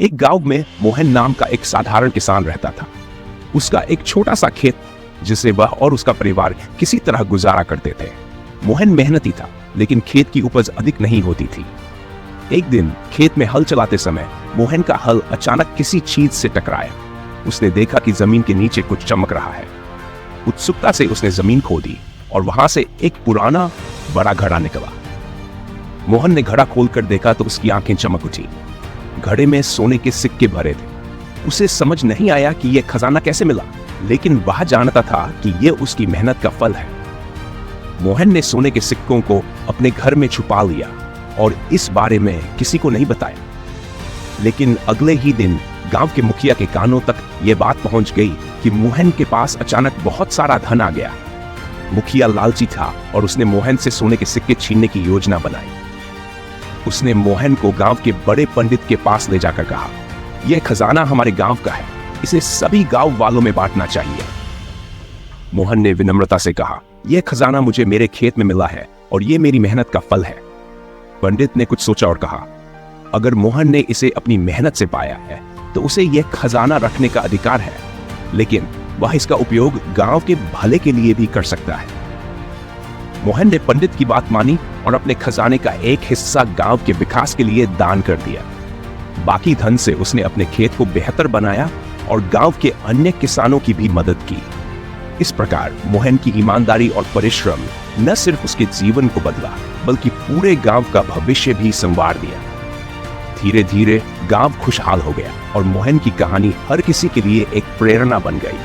एक गांव में मोहन नाम का एक साधारण किसान रहता था। उसका एक छोटा सा खेत जिसे वह और उसका परिवार किसी तरह गुजारा करते थे। मोहन मेहनती था, लेकिन खेत की उपज अधिक नहीं होती थी। एक दिन खेत में हल चलाते समय मोहन का हल अचानक किसी चीज से टकराया। उसने देखा कि जमीन के नीचे कुछ चमक रहा है। उत्सुकता से उसने जमीन खोदी और वहां से एक पुराना बड़ा घड़ा निकला। मोहन ने घड़ा खोलकर देखा तो उसकी आंखें चमक उठी। घड़े में सोने के सिक्के भरे थे। उसे समझ नहीं आया कि यह खजाना कैसे मिला, लेकिन वह जानता था कि यह उसकी मेहनत का फल है। मोहन ने सोने के सिक्कों को अपने घर में छुपा लिया और इस बारे में किसी को नहीं बताया। लेकिन अगले ही दिन गांव के मुखिया के कानों तक यह बात पहुंच गई कि मोहन के पास अचानक बहुत सारा धन आ गया। मुखिया लालची था और उसने मोहन से सोने के सिक्के छीनने की योजना बनाई। उसने मोहन को गांव के बड़े पंडित के पास ले जाकर कहा, यह खजाना हमारे गांव का है, इसे सभी गांव वालों में बांटना चाहिए। मोहन ने विनम्रता से कहा, यह खजाना मुझे मेरे खेत में मिला है और यह मेरी मेहनत का फल है। पंडित ने कुछ सोचा और कहा, अगर मोहन ने इसे अपनी मेहनत से पाया है तो उसे यह खजाना रखने का अधिकार है, लेकिन वह इसका उपयोग गांव के भले के लिए भी कर सकता है। मोहन ने पंडित की बात मानी और अपने खजाने का एक हिस्सा गांव के विकास के लिए दान कर दिया। बाकी धन से उसने अपने खेत को बेहतर बनाया और गांव के अन्य किसानों की भी मदद की। इस प्रकार मोहन की ईमानदारी और परिश्रम न सिर्फ उसके जीवन को बदला, बल्कि पूरे गांव का भविष्य भी संवार दिया। धीरे धीरे गांव खुशहाल हो गया और मोहन की कहानी हर किसी के लिए एक प्रेरणा बन गई।